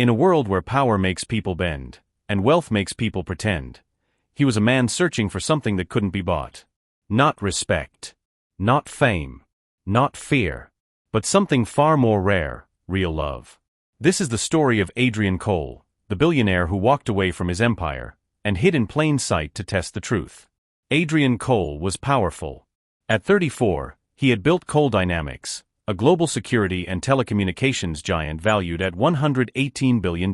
In a world where power makes people bend, and wealth makes people pretend, he was a man searching for something that couldn't be bought. Not respect. Not fame. Not fear. But something far more rare, real love. This is the story of Adrian Cole, the billionaire who walked away from his empire, and hid in plain sight to test the truth. Adrian Cole was powerful. At 34, he had built Cole Dynamics, a global security and telecommunications giant valued at $118 billion.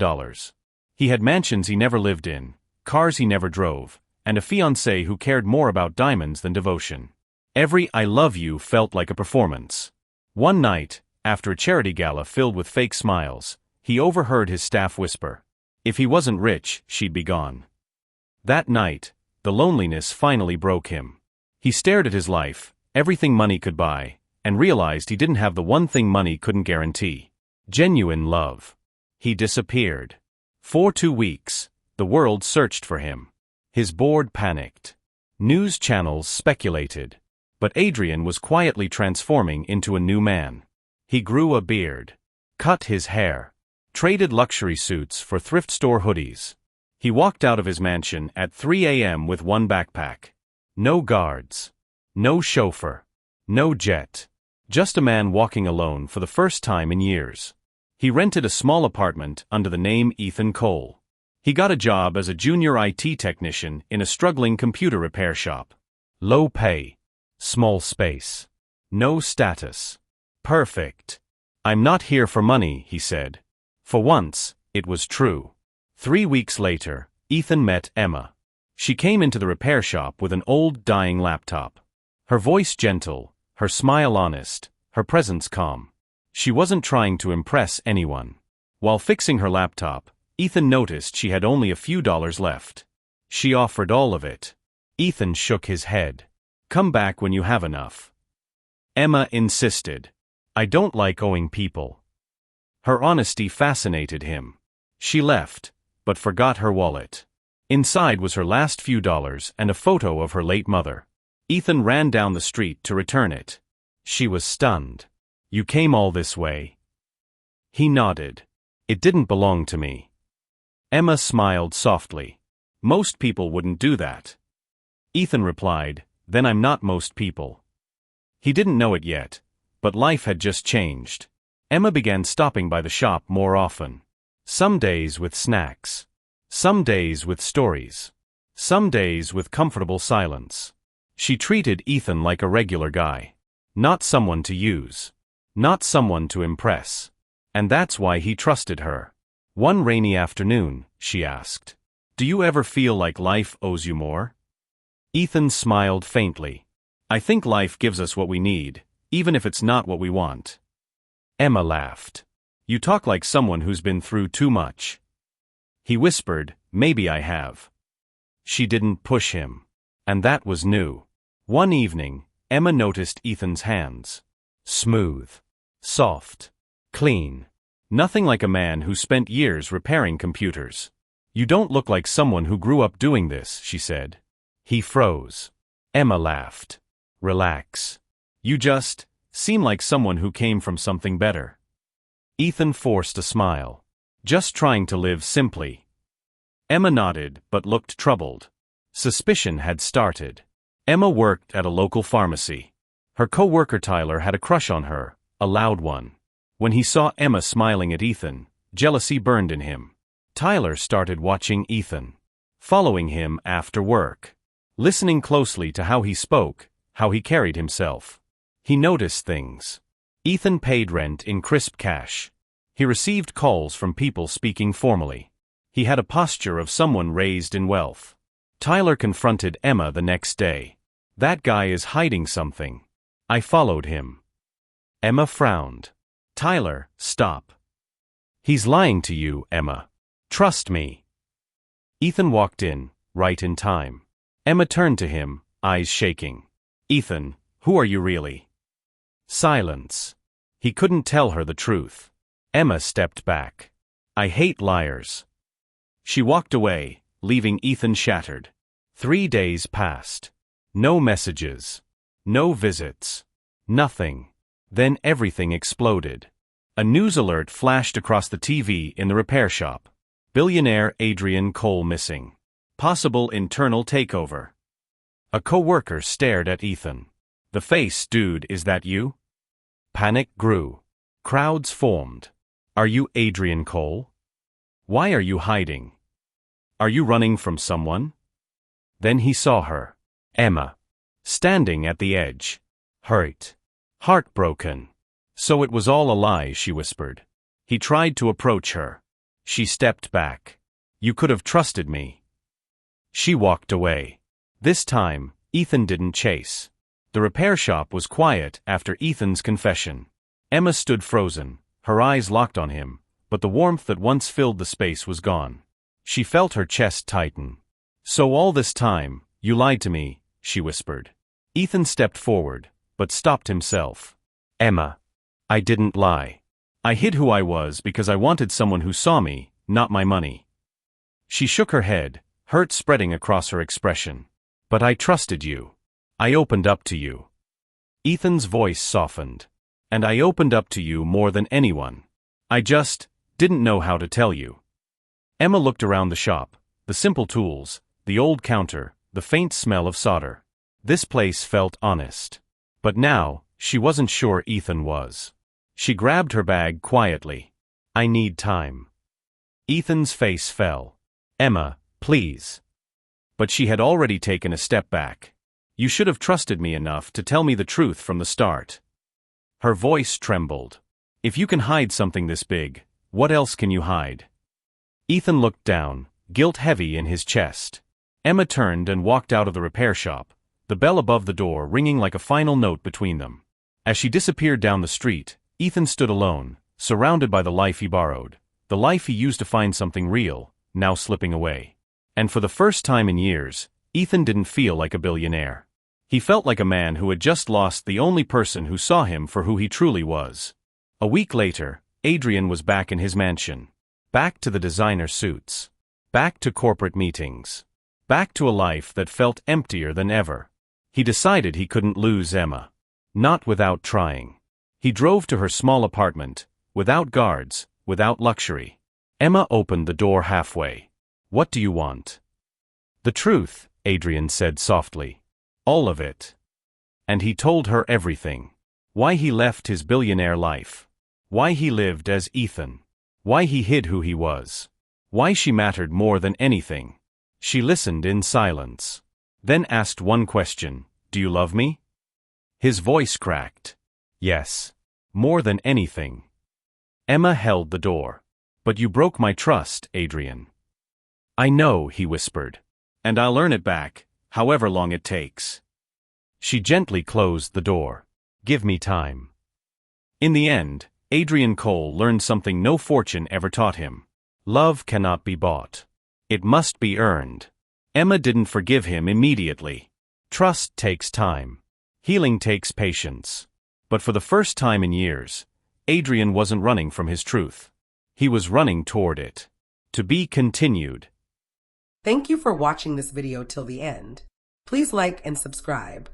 He had mansions he never lived in, cars he never drove, and a fiancée who cared more about diamonds than devotion. Every "I love you" felt like a performance. One night, after a charity gala filled with fake smiles, he overheard his staff whisper, if he wasn't rich, she'd be gone. That night, the loneliness finally broke him. He stared at his life, everything money could buy, and realized he didn't have the one thing money couldn't guarantee: genuine love. He disappeared. For 2 weeks, the world searched for him. His board panicked. News channels speculated. But Adrian was quietly transforming into a new man. He grew a beard, cut his hair, traded luxury suits for thrift store hoodies. He walked out of his mansion at 3 a.m. with one backpack. No guards. No chauffeur. No jet. Just a man walking alone for the first time in years. He rented a small apartment under the name Ethan Cole. He got a job as a junior IT technician in a struggling computer repair shop. Low pay. Small space. No status. Perfect. I'm not here for money, he said. For once, it was true. 3 weeks later, Ethan met Emma. She came into the repair shop with an old, dying laptop. Her voice gentle, her smile honest, her presence calm. She wasn't trying to impress anyone. While fixing her laptop, Ethan noticed she had only a few dollars left. She offered all of it. Ethan shook his head. Come back when you have enough. Emma insisted. I don't like owing people. Her honesty fascinated him. She left, but forgot her wallet. Inside was her last few dollars and a photo of her late mother. Ethan ran down the street to return it. She was stunned. You came all this way? He nodded. It didn't belong to me. Emma smiled softly. Most people wouldn't do that. Ethan replied, then I'm not most people. He didn't know it yet, but life had just changed. Emma began stopping by the shop more often. Some days with snacks. Some days with stories. Some days with comfortable silence. She treated Ethan like a regular guy. Not someone to use. Not someone to impress. And that's why he trusted her. One rainy afternoon, she asked, do you ever feel like life owes you more? Ethan smiled faintly. I think life gives us what we need, even if it's not what we want. Emma laughed. You talk like someone who's been through too much. He whispered, maybe I have. She didn't push him. And that was new. One evening, Emma noticed Ethan's hands. Smooth. Soft. Clean. Nothing like a man who spent years repairing computers. You don't look like someone who grew up doing this, she said. He froze. Emma laughed. Relax. You just seem like someone who came from something better. Ethan forced a smile. Just trying to live simply. Emma nodded but looked troubled. Suspicion had started. Emma worked at a local pharmacy. Her co-worker Tyler had a crush on her, a loud one. When he saw Emma smiling at Ethan, jealousy burned in him. Tyler started watching Ethan. Following him after work. Listening closely to how he spoke, how he carried himself. He noticed things. Ethan paid rent in crisp cash. He received calls from people speaking formally. He had a posture of someone raised in wealth. Tyler confronted Emma the next day. That guy is hiding something. I followed him. Emma frowned. Tyler, stop. He's lying to you, Emma. Trust me. Ethan walked in, right in time. Emma turned to him, eyes shaking. Ethan, who are you really? Silence. He couldn't tell her the truth. Emma stepped back. I hate liars. She walked away, leaving Ethan shattered. 3 days passed. No messages. No visits. Nothing. Then everything exploded. A news alert flashed across the TV in the repair shop. Billionaire Adrian Cole missing. Possible internal takeover. A co-worker stared at Ethan. The face, dude, is that you? Panic grew. Crowds formed. Are you Adrian Cole? Why are you hiding? Are you running from someone? Then he saw her. Emma. Standing at the edge. Hurt. Heartbroken. So it was all a lie, she whispered. He tried to approach her. She stepped back. You could have trusted me. She walked away. This time, Ethan didn't chase. The repair shop was quiet after Ethan's confession. Emma stood frozen, her eyes locked on him, but the warmth that once filled the space was gone. She felt her chest tighten. So all this time, you lied to me, she whispered. Ethan stepped forward, but stopped himself. Emma. I didn't lie. I hid who I was because I wanted someone who saw me, not my money. She shook her head, hurt spreading across her expression. But I trusted you. I opened up to you. Ethan's voice softened. And I opened up to you more than anyone. I just didn't know how to tell you. Emma looked around the shop, the simple tools, the old counter, the faint smell of solder. This place felt honest. But now, she wasn't sure Ethan was. She grabbed her bag quietly. I need time. Ethan's face fell. Emma, please. But she had already taken a step back. You should have trusted me enough to tell me the truth from the start. Her voice trembled. If you can hide something this big, what else can you hide? Ethan looked down, guilt heavy in his chest. Emma turned and walked out of the repair shop, the bell above the door ringing like a final note between them. As she disappeared down the street, Ethan stood alone, surrounded by the life he borrowed, the life he used to find something real, now slipping away. And for the first time in years, Ethan didn't feel like a billionaire. He felt like a man who had just lost the only person who saw him for who he truly was. A week later, Adrian was back in his mansion. Back to the designer suits. Back to corporate meetings. Back to a life that felt emptier than ever. He decided he couldn't lose Emma. Not without trying. He drove to her small apartment, without guards, without luxury. Emma opened the door halfway. What do you want? The truth, Adrian said softly. All of it. And he told her everything. Why he left his billionaire life. Why he lived as Ethan. Why he hid who he was. Why she mattered more than anything. She listened in silence. Then asked one question, do you love me? His voice cracked. Yes. More than anything. Emma held the door. But you broke my trust, Adrian. I know, he whispered. And I'll earn it back, however long it takes. She gently closed the door. Give me time. In the end, Adrian Cole learned something no fortune ever taught him. Love cannot be bought. It must be earned. Emma didn't forgive him immediately. Trust takes time. Healing takes patience. But for the first time in years, Adrian wasn't running from his truth. He was running toward it. To be continued. Thank you for watching this video till the end. Please like and subscribe.